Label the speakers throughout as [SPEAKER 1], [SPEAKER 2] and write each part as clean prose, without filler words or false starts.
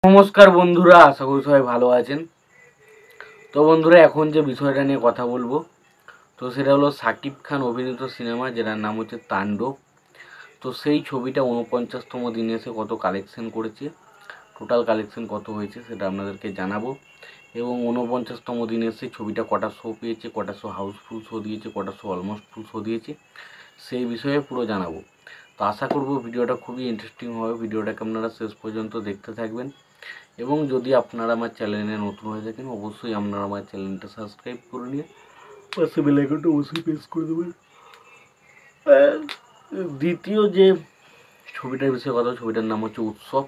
[SPEAKER 1] নমস্কার বন্ধুরা, আশা করি সবাই ভালো আছেন। তো বন্ধুরা, এখন যে বিষয়টা নিয়ে কথা বলবো তো সেটা হলো শাকিব খান অভিনীত সিনেমা, যেটার নাম হচ্ছে তাণ্ডব। তো সেই ছবিটা 49তম দিনে এসে কত কালেকশন করেছে, টোটাল কালেকশন কত হয়েছে সেটা আপনাদেরকে জানাবো। এবং 49তম দিনে এসে ছবিটা কটা শো পেয়েছে, কটা শো হাউসফুল শো দিয়েছে, কটা শো অলমোস্ট ফুল শো দিয়েছে, সেই বিষয়ে পুরো জানাবো। তো আশা করব ভিডিওটা খুবই ইন্টারেস্টিং হবে, ভিডিওটাকে আপনারা শেষ পর্যন্ত দেখতে থাকবেন। এবং যদি আপনারা আমার চ্যানেলে নতুন হয়ে থাকেন, অবশ্যই আপনারা আমার চ্যানেলটা সাবস্ক্রাইব করে নিয়ে পাশে বেল আইকনটা অবশ্যই প্রেস করে দেবেন। দ্বিতীয় যে ছবিটার বিষয়ে কথা, ছবিটার নাম হচ্ছে উৎসব।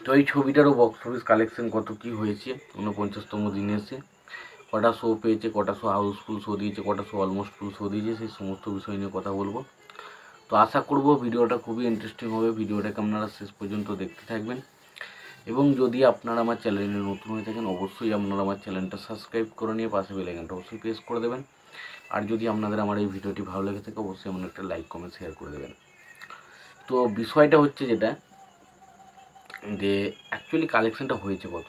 [SPEAKER 1] তো এই ছবিটারও বক্স অফিস কালেকশন কত কী হয়েছে 49তম দিনে এসে, কটা শো পেয়েছে, কটা শো হাউসফুল শো দিয়েছে, কটা শো অলমোস্ট ফুল শো দিয়েছে, সেই সমস্ত বিষয় নিয়ে কথা বলবো। তো আশা করব ভিডিওটা খুবই ইন্টারেস্টিং হবে, ভিডিওটাকে আপনারা শেষ পর্যন্ত দেখতে থাকবেন। এবং যদি আপনারা আমার চ্যানেলে নতুন হয়ে থাকেন, অবশ্যই আপনারা আমার চ্যানেলটা সাবস্ক্রাইব করে নিয়ে পাশে বেল আইকনটা অবশ্যই প্রেস করে দেবেন। আর যদি আপনাদের আমার এই ভিডিওটি ভালো লেগে থাকে, অবশ্যই আপনারা একটা লাইক কমেন্ট শেয়ার করে দেবেন। তো বিষয়টা হচ্ছে যেটা, যে অ্যাকচুয়ালি কালেকশনটা হয়েছে কত।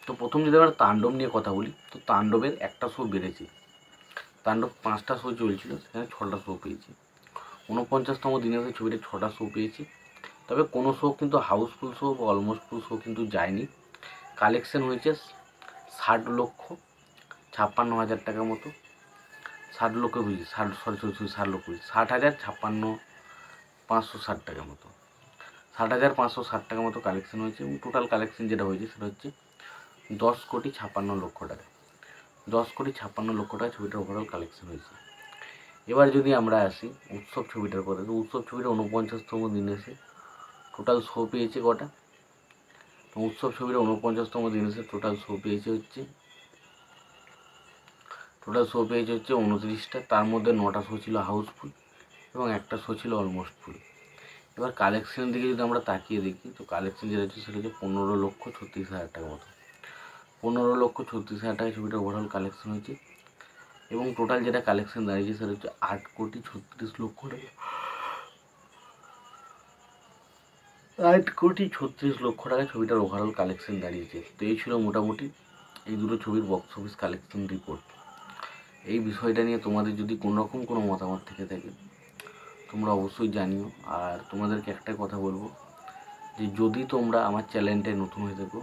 [SPEAKER 1] তো প্রথম যদি আমরা তাণ্ডব নিয়ে কথা বলি, তো তাণ্ডবের একটা শো বেড়েছে। তাণ্ডব 5টা শো চলছিল, সেখানে 6টা শো পেয়েছে। 49তম দিনে ছবিটা 6টা শো পেয়েছে। তবে কোনো শো কিন্তু হাউসফুল শো বা অলমোস্ট ফুল শো কিন্তু যায়নি। কালেকশন হয়েছে 60,56,000 টাকার মতো। 60,56,560 টাকার মতো, 60,560 মতো কালেকশন হয়েছে। এবং টোটাল কালেকশন যেটা হয়েছে সেটা হচ্ছে 10,56,00,000 টাকা। 10,56,00,000 টাকা ছবিটার ওভারঅল কালেকশন হয়েছে। এবার যদি আমরা আসি উৎসব ছবিটার কথা, তো উৎসব ছবিটা 49তম দিনে এসে টোটাল শো পেয়েছে কটা। উৎসব ছবিটা 49তম দিনে এসে টোটাল শো পেয়েছে হচ্ছে 29টা। তার মধ্যে 9টা শো ছিল হাউসফুল এবং একটা শো ছিল অলমোস্ট ফুল। এবার কালেকশনের দিকে যদি আমরা তাকিয়ে দেখি, তো কালেকশন যেটা হচ্ছে সেটা হচ্ছে 15,36,000 টাকার মতো। 15,36,000 টাকায় ছবিটা ওভারঅল কালেকশন হয়েছে। এবং টোটাল যেটা কালেকশন দাঁড়িয়েছে সেটা হচ্ছে 8,36,00,000 টাকা। 8,36,00,000 টাকায় ছবিটার ওভারঅল কালেকশন দাঁড়িয়েছে। তো এই ছিল মোটামুটি এই দুটো ছবির বক্স অফিস কালেকশন রিপোর্ট। এই বিষয়টা নিয়ে তোমাদের যদি কোনোরকম কোনো মতামত থেকে থাকে, তোমরা অবশ্যই জানিও। আর তোমাদেরকে একটা কথা বলবো, যে যদি তোমরা আমার চ্যানেলটায় নতুন হয়ে থাকো,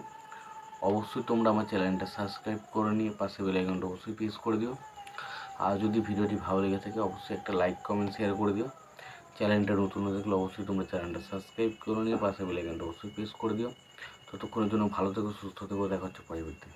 [SPEAKER 1] অবশ্যই তোমরা আমার চ্যানেলটা সাবস্ক্রাইব করে নিয়ে পাশে বেল আইকনটা অবশ্যই প্রেস করে দিও। আর যদি ভিডিওটি ভালো লেগে থাকে, অবশ্যই একটা লাইক কমেন্ট শেয়ার করে দিও। চ্যানেলটা নতুন হয়ে থাকলে অবশ্যই তোমরা চ্যানেলটা সাবস্ক্রাইব করে নিয়ে পাশে বেল আইকনটা অবশ্যই প্রেস করে দিও। ততক্ষণের জন্য ভালো থেকো, সুস্থ থেকো, দেখা হচ্ছে পরবর্তী।